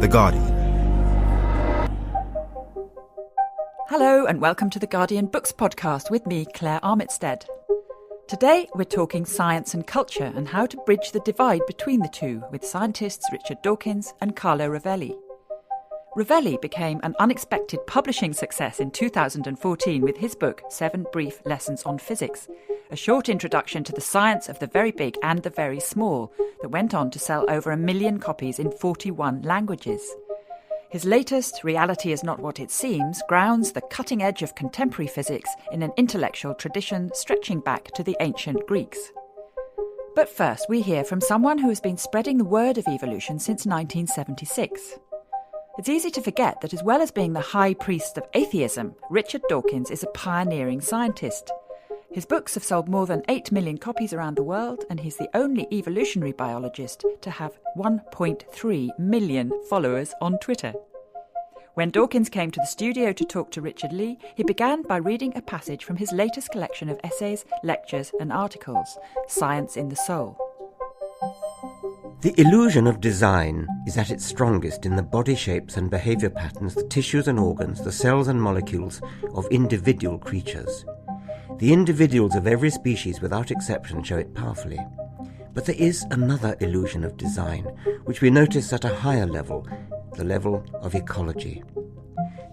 The Guardian. Hello and welcome to the Guardian Books podcast with me, Claire Armitstead. Today we're talking science and culture and how to bridge the divide between the two with scientists Richard Dawkins and Carlo Rovelli. Rovelli became an unexpected publishing success in 2014 with his book 7 Brief Lessons on Physics, a short introduction to the science of the very big and the very small that went on to sell over 1 million copies in 41 languages. His latest, Reality is Not What It Seems, grounds the cutting edge of contemporary physics in an intellectual tradition stretching back to the ancient Greeks. But first, we hear from someone who has been spreading the word of evolution since 1976. It's easy to forget that as well as being the high priest of atheism, Richard Dawkins is a pioneering scientist. His books have sold more than 8 million copies around the world, and he's the only evolutionary biologist to have 1.3 million followers on Twitter. When Dawkins came to the studio to talk to Richard Lee, he began by reading a passage from his latest collection of essays, lectures and articles, Science in the Soul. The illusion of design is at its strongest in the body shapes and behaviour patterns, the tissues and organs, the cells and molecules of individual creatures. The individuals of every species without exception show it powerfully. But there is another illusion of design, which we notice at a higher level, the level of ecology.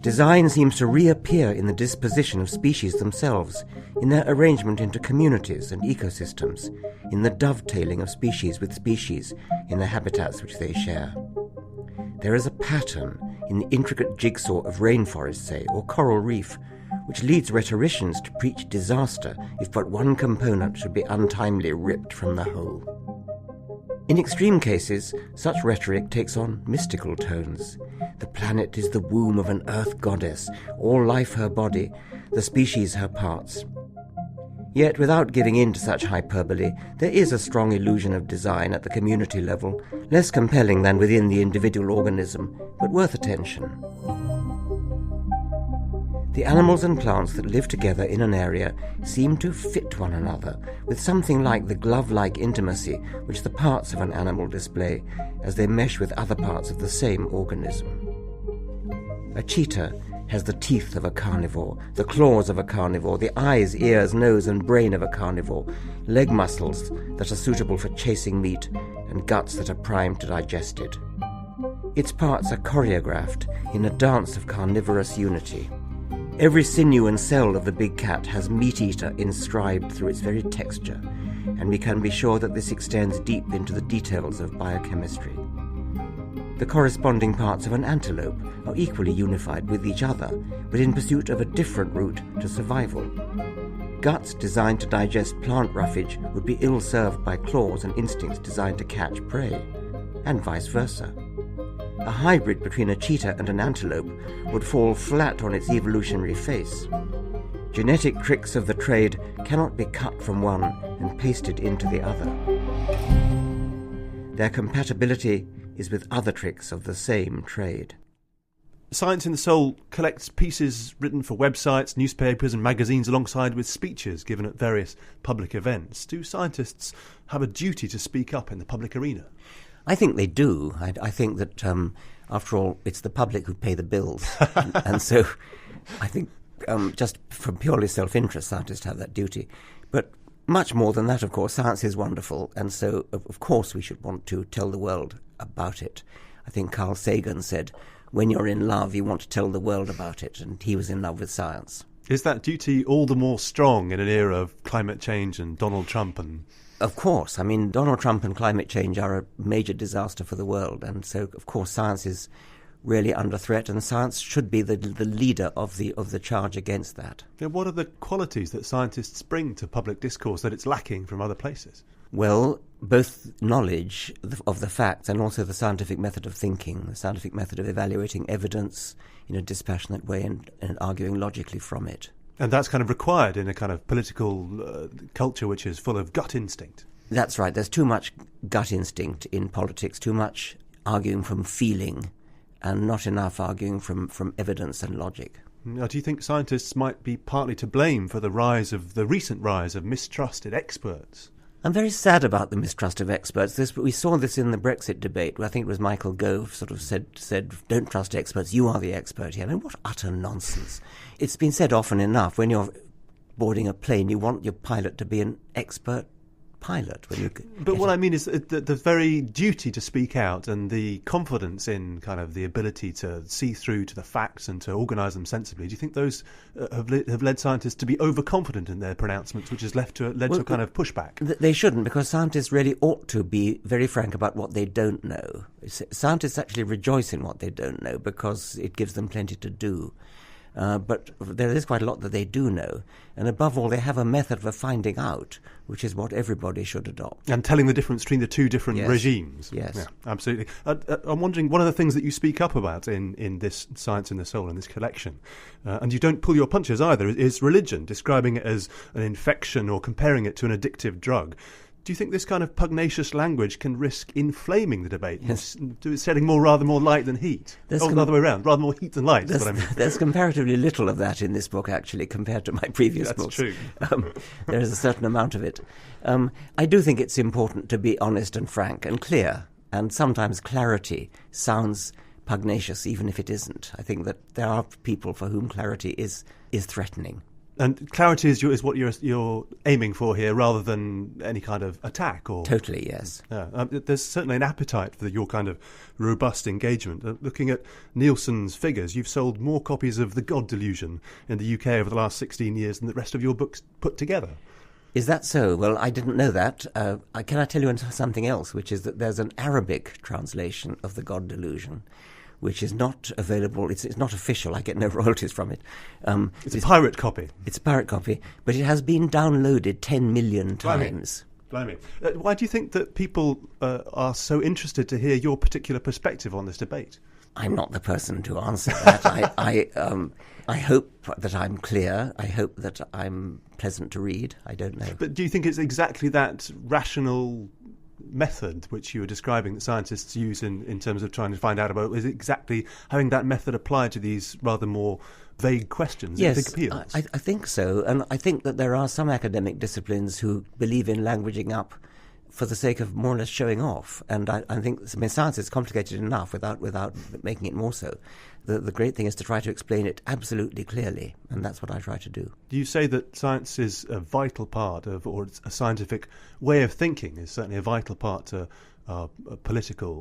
Design seems to reappear in the disposition of species themselves, in their arrangement into communities and ecosystems, in the dovetailing of species with species in the habitats which they share. There is a pattern in the intricate jigsaw of rainforest, say, or coral reef, which leads rhetoricians to preach disaster if but one component should be untimely ripped from the whole. In extreme cases, such rhetoric takes on mystical tones. The planet is the womb of an earth goddess, all life her body, the species her parts. Yet, without giving in to such hyperbole, there is a strong illusion of design at the community level, less compelling than within the individual organism, but worth attention. The animals and plants that live together in an area seem to fit one another, with something like the glove-like intimacy which the parts of an animal display as they mesh with other parts of the same organism. A cheetah has the teeth of a carnivore, the claws of a carnivore, the eyes, ears, nose and brain of a carnivore, leg muscles that are suitable for chasing meat, and guts that are primed to digest it. Its parts are choreographed in a dance of carnivorous unity. Every sinew and cell of the big cat has meat-eater inscribed through its very texture, and we can be sure that this extends deep into the details of biochemistry. The corresponding parts of an antelope are equally unified with each other, but in pursuit of a different route to survival. Guts designed to digest plant roughage would be ill-served by claws and instincts designed to catch prey, and vice versa. A hybrid between a cheetah and an antelope would fall flat on its evolutionary face. Genetic tricks of the trade cannot be cut from one and pasted into the other. Their compatibility is with other tricks of the same trade. Science in the Soul collects pieces written for websites, newspapers and magazines alongside with speeches given at various public events. Do scientists have a duty to speak up in the public arena? I think they do. I think that, after all, it's the public who pay the bills. and so I think just from purely self-interest, scientists have that duty. But much more than that, of course, science is wonderful. And so, of course, we should want to tell the world about it. I think Carl Sagan said, when you're in love, you want to tell the world about it. And he was in love with science. Is that duty all the more strong in an era of climate change and Donald Trump and... Of course. I mean, Donald Trump and climate change are a major disaster for the world. And so, of course, science is really under threat, and science should be the leader of the charge against that. Yeah, what are the qualities that scientists bring to public discourse that it's lacking from other places? Well, both knowledge of the facts and also the scientific method of thinking, the scientific method of evaluating evidence in a dispassionate way and arguing logically from it. And that's kind of required in a kind of political culture which is full of gut instinct. That's right. There's too much gut instinct in politics, too much arguing from feeling, and not enough arguing from evidence and logic. Now, do you think scientists might be partly to blame for the recent rise of mistrust in experts? I'm very sad about the mistrust of experts. We saw this in the Brexit debate, where I think it was Michael Gove sort of said, don't trust experts, you are the expert here. I mean, what utter nonsense. It's been said often enough, when you're boarding a plane, you want your pilot to be an expert pilot. But what I mean is the very duty to speak out and the confidence in kind of the ability to see through to the facts and to organise them sensibly. Do you think those have led scientists to be overconfident in their pronouncements, which has led to a kind of pushback? They shouldn't, because scientists really ought to be very frank about what they don't know. Scientists actually rejoice in what they don't know because it gives them plenty to do. But there is quite a lot that they do know. And above all, they have a method for finding out, which is what everybody should adopt. And telling the difference between the two different regimes. Yes. Yeah, absolutely. I'm wondering, one of the things that you speak up about in this Science in the Soul, in this collection, and you don't pull your punches either, is religion, describing it as an infection or comparing it to an addictive drug. Do you think this kind of pugnacious language can risk inflaming the debate? Yes. Setting rather more light than heat? The other way around, rather more heat than light, is what I mean. There's comparatively little of that in this book, actually, compared to my previous books. That's true. There is a certain amount of it. I do think it's important to be honest and frank and clear, and sometimes clarity sounds pugnacious, even if it isn't. I think that there are people for whom clarity is threatening. And clarity is what you're aiming for here, rather than any kind of attack, or totally, yes. There's certainly an appetite for your kind of robust engagement. Looking at Nielsen's figures, you've sold more copies of The God Delusion in the UK over the last 16 years than the rest of your books put together. Is that so? Well, I didn't know that. Can I tell you something else, which is that there's an Arabic translation of The God Delusion, which is not available. It's not official. I get no royalties from it. It's a pirate copy. It's a pirate copy, but it has been downloaded 10 million times. Blimey. Why do you think that people are so interested to hear your particular perspective on this debate? I'm not the person to answer that. I hope that I'm clear. I hope that I'm pleasant to read. I don't know. But do you think it's exactly that rational method which you were describing that scientists use in terms of trying to find out about? Is it exactly having that method applied to these rather more vague questions? Yes, appeals? I think so. And I think that there are some academic disciplines who believe in languaging up for the sake of more or less showing off. And I think science is complicated enough without making it more so. The great thing is to try to explain it absolutely clearly, and that's what I try to do. Do you say that science is a vital part of, or a scientific way of thinking is certainly a vital part to political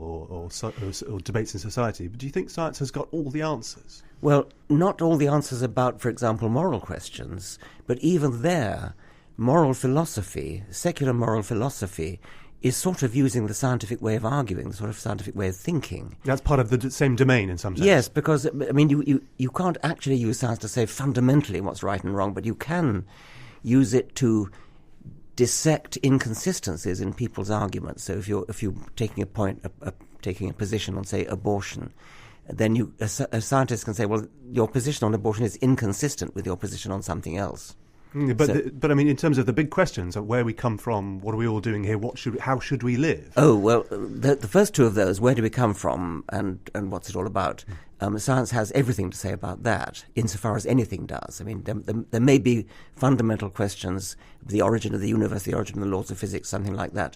or debates in society? But do you think science has got all the answers? Well, not all the answers about, for example, moral questions, but even there, moral philosophy, secular moral philosophy, is sort of using the scientific way of arguing, the sort of scientific way of thinking. That's part of the same domain in some sense. Yes, because, I mean, you can't actually use science to say fundamentally what's right and wrong, but you can use it to dissect inconsistencies in people's arguments. So if you're taking taking a position on, say, abortion, then a scientist can say, well, your position on abortion is inconsistent with your position on something else. But I mean, in terms of the big questions of where we come from, what are we all doing here, how should we live? Oh, well, the first two of those, where do we come from and what's it all about? Science has everything to say about that, insofar as anything does. I mean, there may be fundamental questions, the origin of the universe, the origin of the laws of physics, something like that,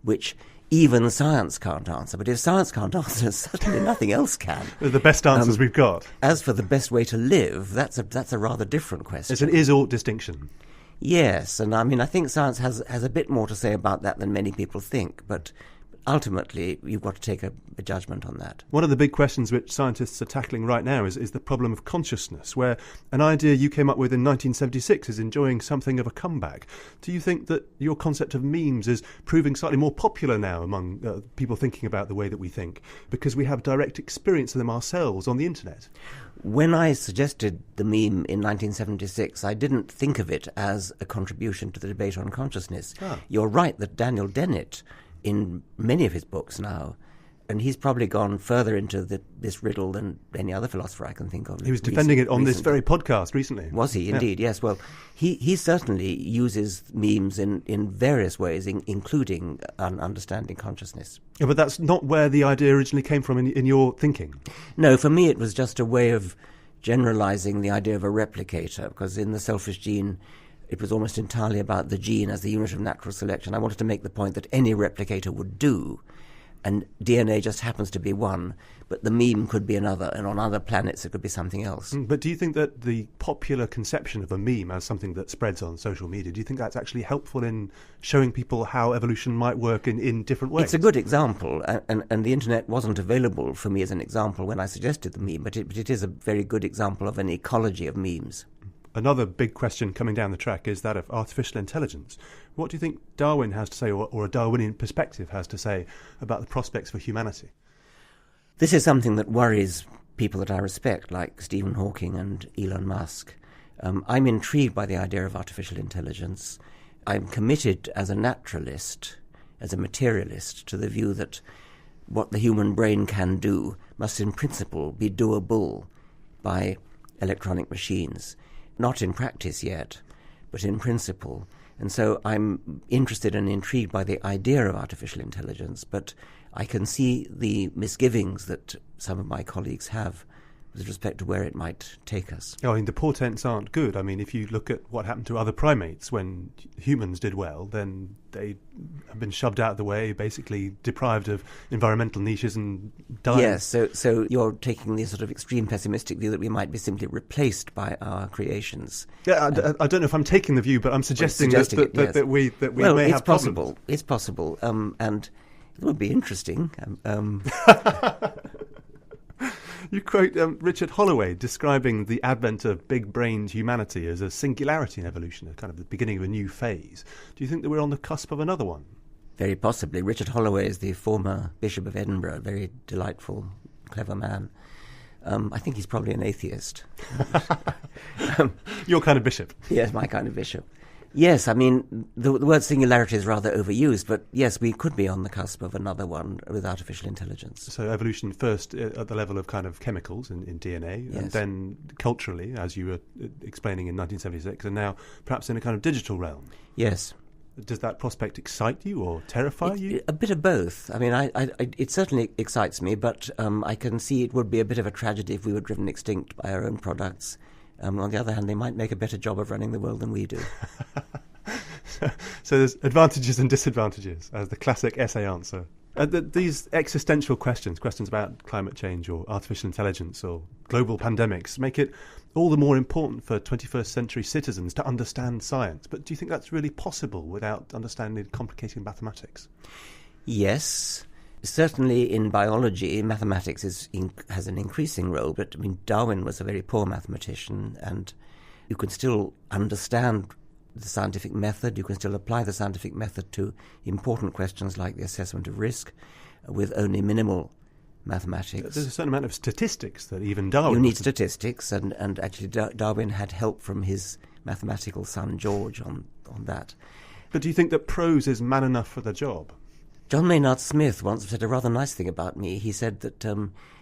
which even science can't answer. But if science can't answer, certainly nothing else can. The best answers we've got. As for the best way to live, that's a rather different question. It's an is-ought distinction. Yes, and I mean, I think science has a bit more to say about that than many people think, but ultimately you've got to take a judgment on that. One of the big questions which scientists are tackling right now is the problem of consciousness, where an idea you came up with in 1976 is enjoying something of a comeback. Do you think that your concept of memes is proving slightly more popular now among people thinking about the way that we think, because we have direct experience of them ourselves on the internet? When I suggested the meme in 1976, I didn't think of it as a contribution to the debate on consciousness. You're right that Daniel Dennett, in many of his books now, and he's probably gone further into this riddle than any other philosopher I can think of. He was defending it on this very podcast recently. Was he? Indeed, yeah. Yes. Well, he certainly uses memes in various ways, including understanding consciousness. Yeah, but that's not where the idea originally came from in your thinking. No, for me it was just a way of generalizing the idea of a replicator, because in The Selfish Gene, it was almost entirely about the gene as the unit of natural selection. I wanted to make the point that any replicator would do, and DNA just happens to be one, but the meme could be another, and on other planets it could be something else. But do you think that the popular conception of a meme as something that spreads on social media, do you think that's actually helpful in showing people how evolution might work in different ways? It's a good example, and the internet wasn't available for me as an example when I suggested the meme, but it is a very good example of an ecology of memes. Another big question coming down the track is that of artificial intelligence. What do you think Darwin has to say, or a Darwinian perspective has to say, about the prospects for humanity? This is something that worries people that I respect, like Stephen Hawking and Elon Musk. I'm intrigued by the idea of artificial intelligence. I'm committed as a naturalist, as a materialist, to the view that what the human brain can do must in principle be doable by electronic machines. Not in practice yet, but in principle. And so I'm interested and intrigued by the idea of artificial intelligence, but I can see the misgivings that some of my colleagues have with respect to where it might take us. I mean, the portents aren't good. I mean, if you look at what happened to other primates when humans did well, then they have been shoved out of the way, basically deprived of environmental niches and dying. Yes, so you're taking the sort of extreme pessimistic view that we might be simply replaced by our creations. Yeah, I don't know if I'm taking the view, but I'm suggesting that we may have possible. problems. It's possible, and it would be interesting. You quote Richard Holloway describing the advent of big-brained humanity as a singularity in evolution, a kind of the beginning of a new phase. Do you think that we're on the cusp of another one? Very possibly. Richard Holloway is the former Bishop of Edinburgh, a very delightful, clever man. I think he's probably an atheist. Your kind of bishop. Yes, my kind of bishop. Yes, I mean, the word singularity is rather overused, but yes, we could be on the cusp of another one with artificial intelligence. So evolution first at the level of kind of chemicals in DNA, yes. And then culturally, as you were explaining in 1976, and now perhaps in a kind of digital realm. Yes. Does that prospect excite you or terrify you? A bit of both. I mean, it certainly excites me, but I can see it would be a bit of a tragedy if we were driven extinct by our own products. On the other hand, they might make a better job of running the world than we do. So there's advantages and disadvantages, as the classic essay answer. These existential questions about climate change or artificial intelligence or global pandemics, make it all the more important for 21st century citizens to understand science. But do you think that's really possible without understanding complicated mathematics? Yes. Certainly in biology, mathematics has an increasing role, but I mean, Darwin was a very poor mathematician, and you can still understand the scientific method, you can still apply the scientific method to important questions like the assessment of risk with only minimal mathematics. There's a certain amount of statistics that even Darwin... You need statistics, and actually Darwin had help from his mathematical son George on that. But do you think that prose is man enough for the job? John Maynard Smith once said a rather nice thing about me. He said that,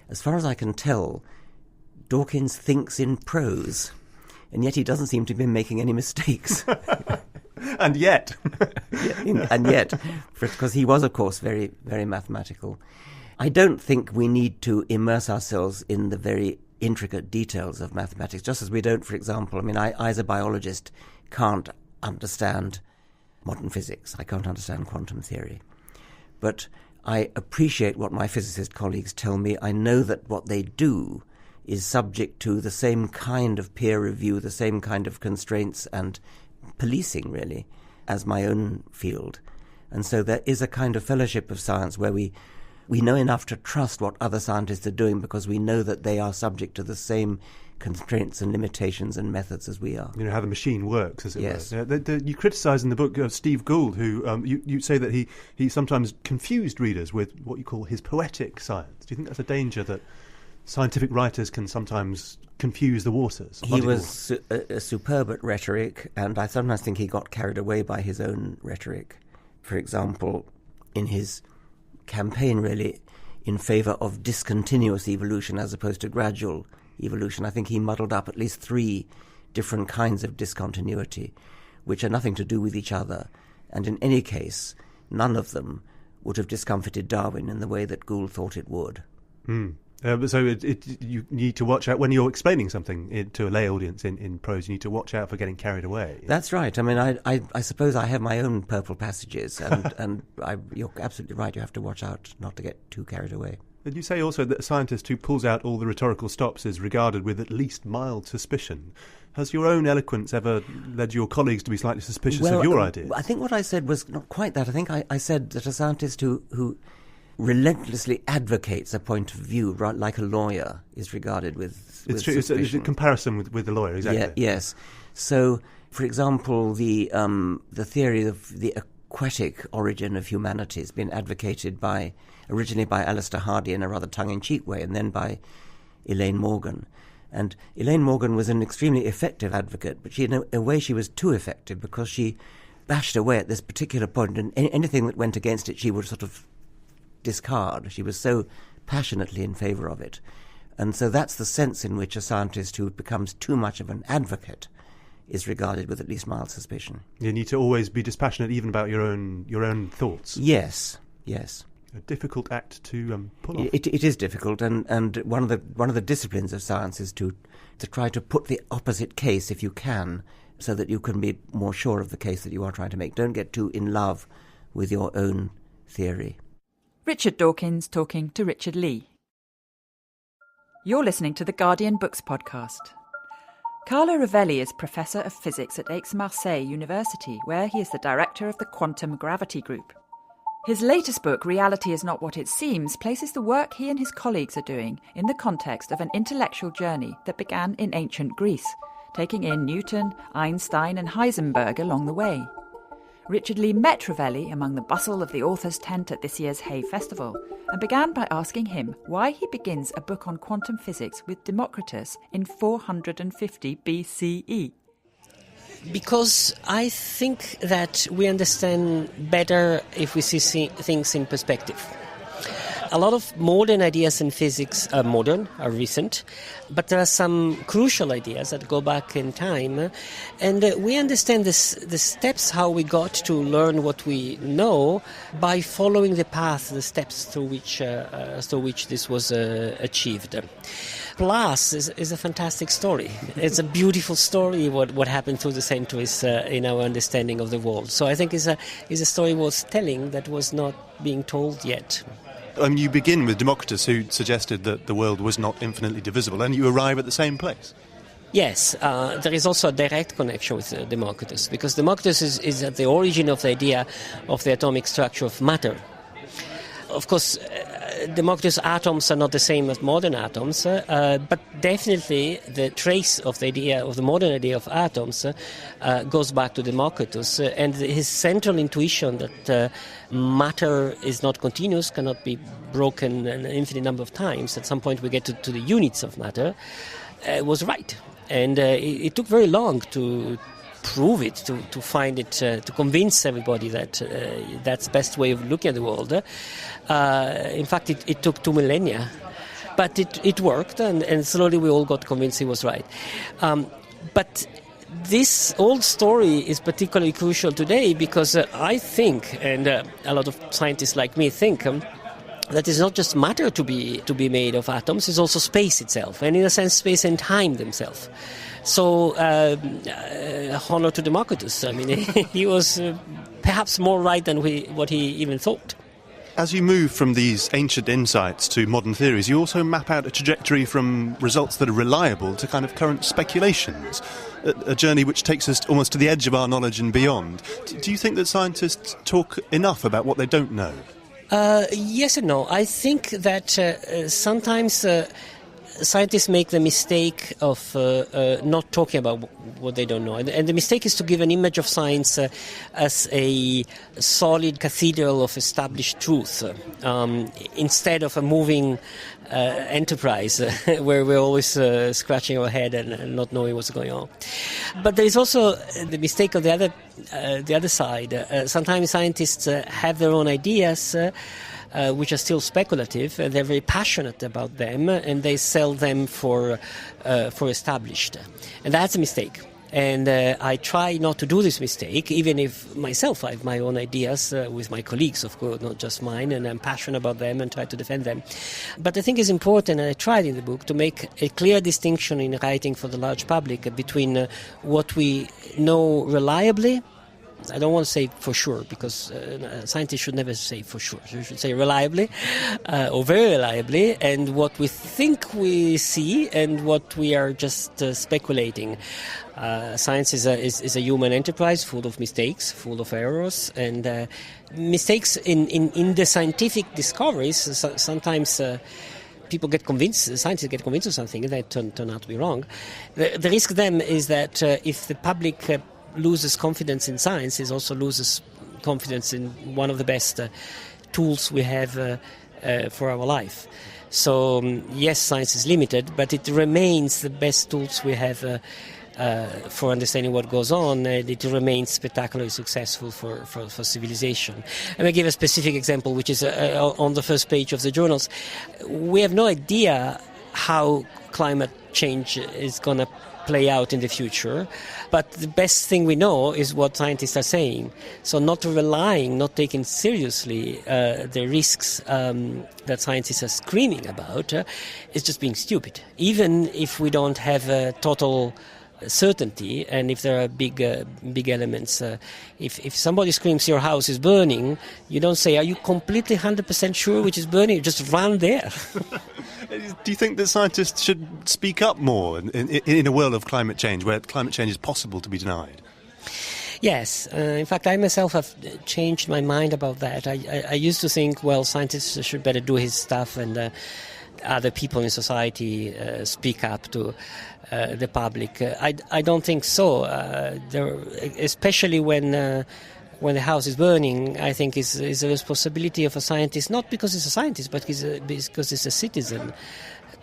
as far as I can tell, Dawkins thinks in prose, and yet he doesn't seem to be making any mistakes. And yet. And yet, because he was, of course, very, very mathematical. I don't think we need to immerse ourselves in the very intricate details of mathematics, just as we don't, for example, I mean, I as a biologist can't understand modern physics. I can't understand quantum theory. But I appreciate what my physicist colleagues tell me. I know that what they do is subject to the same kind of peer review, the same kind of constraints and policing, really, as my own field. And so there is a kind of fellowship of science where we know enough to trust what other scientists are doing because we know that they are subject to the same constraints and limitations and methods as we are. You know, how the machine works, as it yes. were. You criticise in the book Steve Gould, who you say that he sometimes confused readers with what you call his poetic science. Do you think that's a danger, that scientific writers can sometimes confuse the waters? He was a superb at rhetoric, and I sometimes think he got carried away by his own rhetoric. For example, in his campaign, really, in favour of discontinuous evolution as opposed to gradual evolution, I think he muddled up at least 3 different kinds of discontinuity, which are nothing to do with each other. And in any case, none of them would have discomfited Darwin in the way that Gould thought it would. So you need to watch out when you're explaining something to a lay audience in prose. You need to watch out for getting carried away. That's right. I mean, I suppose I have my own purple passages, and you're absolutely right. You have to watch out not to get too carried away. And you say also that a scientist who pulls out all the rhetorical stops is regarded with at least mild suspicion. Has your own eloquence ever led your colleagues to be slightly suspicious of your ideas? I think what I said was not quite that. I think I said that a scientist who relentlessly advocates a point of view, right, like a lawyer, is regarded with It's true. suspicion. It's a comparison with the lawyer, exactly. Yeah, yes. So, for example, the theory of the aquatic origin of humanity has been advocated originally by Alistair Hardy in a rather tongue-in-cheek way, and then by Elaine Morgan. And Elaine Morgan was an extremely effective advocate, but in a way she was too effective because she bashed away at this particular point, and anything that went against it she would sort of discard. She was so passionately in favour of it. And so that's the sense in which a scientist who becomes too much of an advocate is regarded with at least mild suspicion. You need to always be dispassionate even about your own thoughts. Yes. A difficult act to pull off. It is difficult, and one of the disciplines of science is to try to put the opposite case, if you can, so that you can be more sure of the case that you are trying to make. Don't get too in love with your own theory. Richard Dawkins talking to Richard Lee. You're listening to the Guardian Books podcast. Carlo Rovelli is Professor of Physics at Aix-Marseille University, where he is the director of the Quantum Gravity Group. His latest book, Reality is Not What It Seems, places the work he and his colleagues are doing in the context of an intellectual journey that began in ancient Greece, taking in Newton, Einstein and Heisenberg along the way. Richard Lee met Rovelli among the bustle of the author's tent at this year's Hay Festival and began by asking him why he begins a book on quantum physics with Democritus in 450 BCE. Because I think that we understand better if we see things in perspective. A lot of modern ideas in physics are recent, but there are some crucial ideas that go back in time, and we understand the steps how we got to learn what we know by following the path, the steps through which this was achieved. Plus is a fantastic story. It's a beautiful story what happened through the centuries in our understanding of the world. So I think it's a story worth telling that was not being told yet. You begin with Democritus, who suggested that the world was not infinitely divisible, and you arrive at the same place. Yes, there is also a direct connection with Democritus, because Democritus is at the origin of the idea of the atomic structure of matter. Of course, Democritus' atoms are not the same as modern atoms, but definitely the trace of the modern idea of atoms goes back to Democritus, and his central intuition that matter is not continuous, cannot be broken an infinite number of times. At some point we get to the units of matter, was right. And it took very long to prove it, to find it, to convince everybody that that's the best way of looking at the world. In fact, it took 2 millennia. But it worked, and slowly we all got convinced he was right. But this old story is particularly crucial today because I think, and a lot of scientists like me think, that it's not just matter to be made of atoms, it's also space itself, and in a sense space and time themselves. So honor to Democritus. I mean, he was perhaps more right than what he even thought. As you move from these ancient insights to modern theories, you also map out a trajectory from results that are reliable to kind of current speculations, a journey which takes us almost to the edge of our knowledge and beyond. Do you think that scientists talk enough about what they don't know? Yes and no. I think that sometimes scientists make the mistake of not talking about what they don't know. And the mistake is to give an image of science as a solid cathedral of established truth instead of a moving enterprise where we're always scratching our head and not knowing what's going on. But there is also the mistake of the other side. Sometimes scientists have their own ideas which are still speculative. They're very passionate about them, and they sell them for established. And that's a mistake. And I try not to do this mistake, even if myself I have my own ideas with my colleagues, of course, not just mine, and I'm passionate about them and try to defend them. But I think it's important, and I tried in the book, to make a clear distinction in writing for the large public between what we know reliably. I don't want to say for sure, because scientists should never say for sure. You should say reliably, or very reliably, and what we think we see and what we are just speculating. Science is a human enterprise full of mistakes, full of errors, and mistakes in the scientific discoveries. Sometimes people get convinced, scientists get convinced of something, and they turn out to be wrong. The risk then is that if the public loses confidence in science, it also loses confidence in one of the best tools we have for our life. So yes, science is limited, but it remains the best tools we have for understanding what goes on. It remains spectacularly successful for civilization. Let me give a specific example, which is on the first page of the journals. We have no idea how climate change is going to play out in the future, but the best thing we know is what scientists are saying. So not taking seriously the risks that scientists are screaming about is just being stupid. Even if we don't have a total certainty, and if there are big elements, if somebody screams your house is burning, you don't say, are you completely 100% sure which is burning? You just run there. Do you think that scientists should speak up more in a world of climate change, where climate change is possible to be denied? Yes. In fact, I myself have changed my mind about that. I used to think, well, scientists should better do his stuff, and other people in society speak up to the public. I don't think so. Especially when the house is burning, I think is a responsibility of a scientist, not because he's a scientist, but because he's a citizen,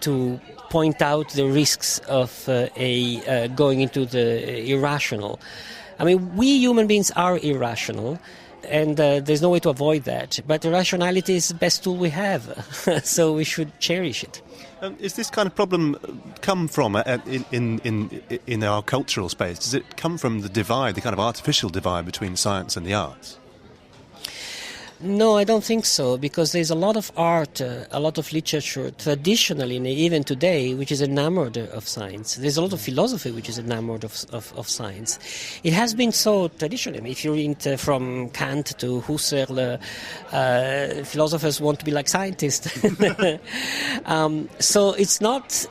to point out the risks of going into the irrational. I mean, we human beings are irrational, and there's no way to avoid that. But irrationality is the best tool we have, so we should cherish it. Is this kind of problem come from in our cultural space? Does it come from the divide, the kind of artificial divide between science and the arts? No, I don't think so, because there's a lot of art, a lot of literature, traditionally, and even today, which is enamored of science. There's a lot of philosophy which is enamored of science. It has been so traditionally. I mean, if you read from Kant to Husserl, philosophers want to be like scientists. So it's not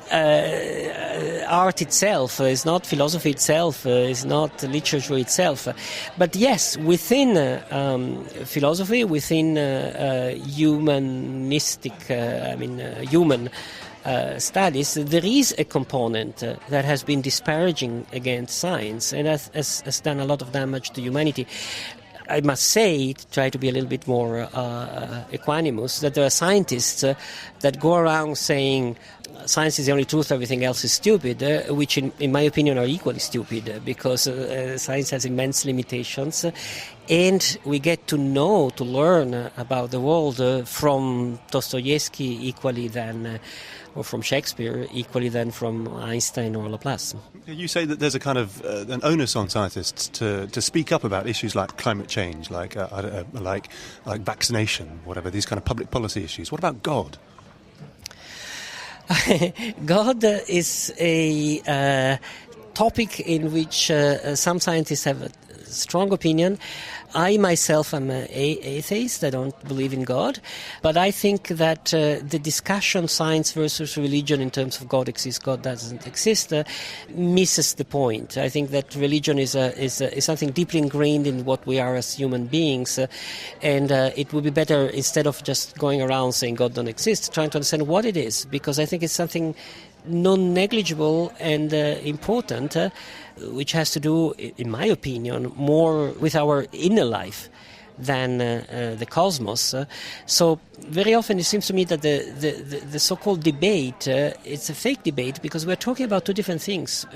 art itself, it's not philosophy itself, it's not literature itself. But yes, within philosophy, within humanistic, human studies, there is a component that has been disparaging against science and has done a lot of damage to humanity. I must say, to try to be a little bit more equanimous, that there are scientists that go around saying science is the only truth, everything else is stupid, which in my opinion are equally stupid, because science has immense limitations, and we get to learn about the world from Dostoevsky equally than, or from Shakespeare equally than from Einstein or Laplace. You say that there's a kind of an onus on scientists to speak up about issues like climate change, like vaccination, whatever, these kind of public policy issues. What about God? God is a topic in which some scientists have a strong opinion. I myself am an atheist. I don't believe in God. But I think that the discussion, science versus religion, in terms of God exists, God doesn't exist, misses the point. I think that religion is something deeply ingrained in what we are as human beings. And it would be better, instead of just going around saying God don't exist, trying to understand what it is. Because I think it's something non-negligible and important, which has to do, in my opinion, more with our inner life than the cosmos. So very often it seems to me that the so-called debate, it's a fake debate, because we're talking about two different things.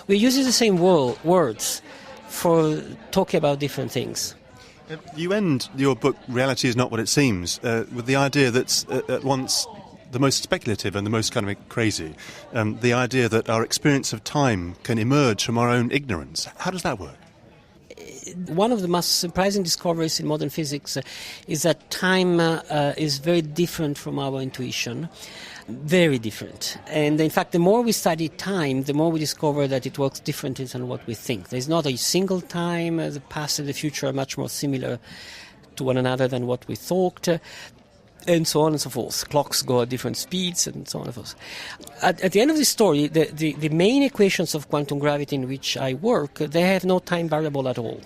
We're using the same words for talking about different things. You end your book, Reality is Not What It Seems, with the idea that at once the most speculative and the most kind of crazy, the idea that our experience of time can emerge from our own ignorance. How does that work? One of the most surprising discoveries in modern physics is that time is very different from our intuition. Very different. And in fact, the more we study time, the more we discover that it works differently than what we think. There's not a single time. The past and the future are much more similar to one another than what we thought. And so on and so forth. Clocks go at different speeds and so on and so forth. At the end of the story, the main equations of quantum gravity in which I work, they have no time variable at all.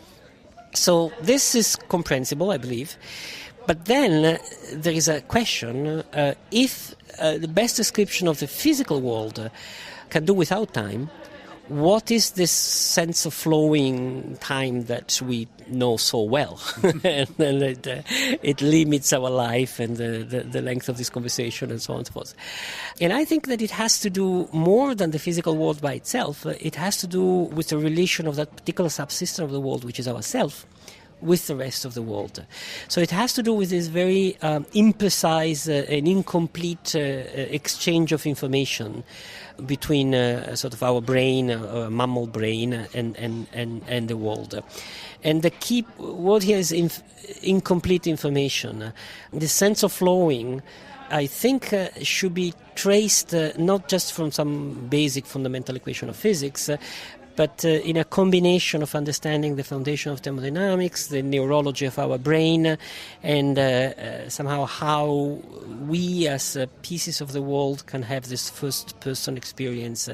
So this is comprehensible, I believe. But then there is a question, if the best description of the physical world can do without time, what is this sense of flowing time that we know so well? And it limits our life and the length of this conversation and so on and so forth. And I think that it has to do more than the physical world by itself. It has to do with the relation of that particular subsystem of the world, which is ourself, with the rest of the world. So it has to do with this very imprecise and incomplete exchange of information between sort of our brain, our mammal brain, and the world. And the key word here is incomplete information. The sense of flowing, I think, should be traced not just from some basic fundamental equation of physics, but in a combination of understanding the foundation of thermodynamics, the neurology of our brain, and somehow how we as pieces of the world can have this first-person experience.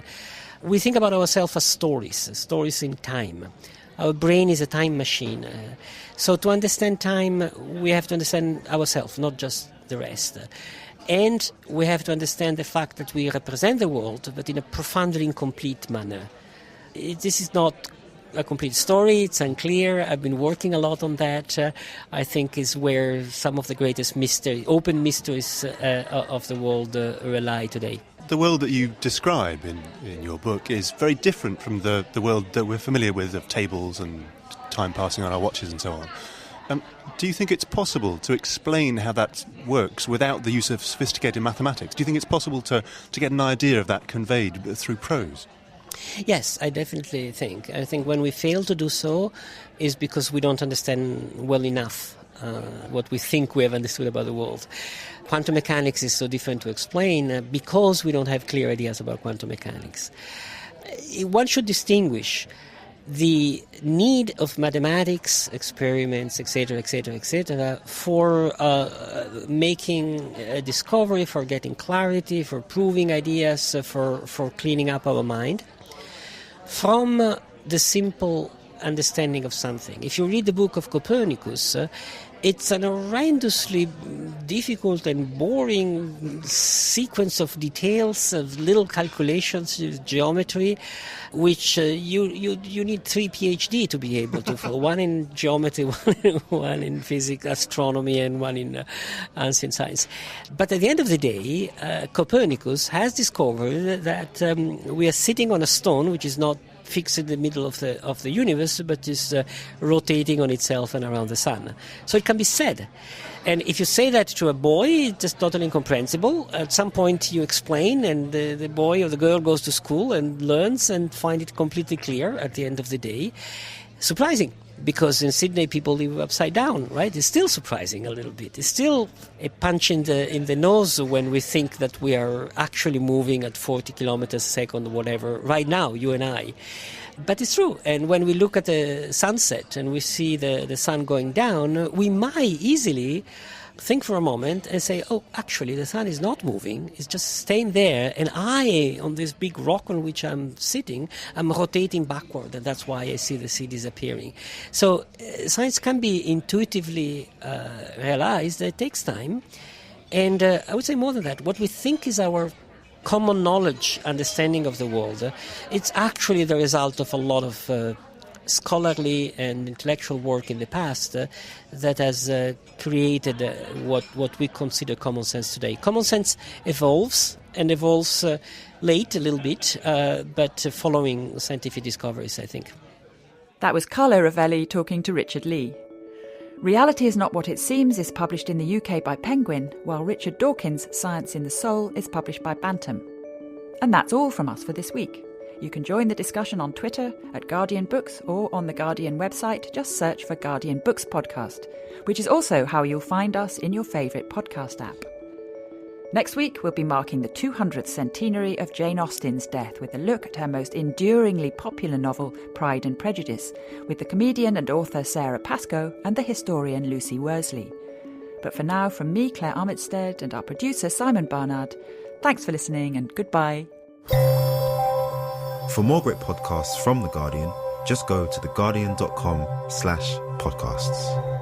We think about ourselves as stories in time. Our brain is a time machine. So to understand time, we have to understand ourselves, not just the rest. And we have to understand the fact that we represent the world, but in a profoundly incomplete manner. This is not a complete story, it's unclear. I've been working a lot on that. I think is where some of the greatest open mysteries of the world rely today. The world that you describe in your book is very different from the world that we're familiar with of tables and time passing on our watches and so on. Do you think it's possible to explain how that works without the use of sophisticated mathematics? Do you think it's possible to get an idea of that conveyed through prose? Yes, I definitely think. I think when we fail to do so is because we don't understand well enough what we think we have understood about the world. Quantum mechanics is so different to explain because we don't have clear ideas about quantum mechanics. One should distinguish the need of mathematics, experiments, etc., for making a discovery, for getting clarity, for proving ideas, for cleaning up our mind, from the simple understanding of something. If you read the book of Copernicus, it's an horrendously difficult and boring sequence of details, of little calculations, geometry, which you need 3 PhD to be able to follow. One in geometry, one in physics, astronomy, and one in ancient science. But at the end of the day, Copernicus has discovered that we are sitting on a stone which is not fixed in the middle of the universe, but is rotating on itself and around the sun. So it can be said. And if you say that to a boy, it's just totally incomprehensible. At some point you explain, and the boy or the girl goes to school and learns and find it completely clear at the end of the day. Surprising, because in Sydney people live upside down, right? It's still surprising a little bit. It's still a punch in the nose when we think that we are actually moving at 40 kilometers a second or whatever, right now, you and I. But it's true. And when we look at the sunset and we see the sun going down, we might easily think for a moment and say, oh, actually, the sun is not moving. It's just staying there. And I, on this big rock on which I'm sitting, I'm rotating backward. And that's why I see the sea disappearing. So science can be intuitively realized. It takes time. And I would say more than that. What we think is our common knowledge, understanding of the world, it's actually the result of a lot of scholarly and intellectual work in the past that has created what we consider common sense today. Common sense evolves, and evolves late a little bit, but following scientific discoveries, I think. That was Carlo Rovelli talking to Richard Lee. Reality is Not What It Seems is published in the UK by Penguin, while Richard Dawkins' Science in the Soul is published by Bantam. And that's all from us for this week. You can join the discussion on Twitter at Guardian Books or on the Guardian website. Just search for Guardian Books Podcast, which is also how you'll find us in your favourite podcast app. Next week, we'll be marking the 200th centenary of Jane Austen's death with a look at her most enduringly popular novel, Pride and Prejudice, with the comedian and author Sarah Pascoe and the historian Lucy Worsley. But for now, from me, Claire Armitstead, and our producer Simon Barnard, thanks for listening and goodbye. For more great podcasts from The Guardian, just go to theguardian.com/podcasts.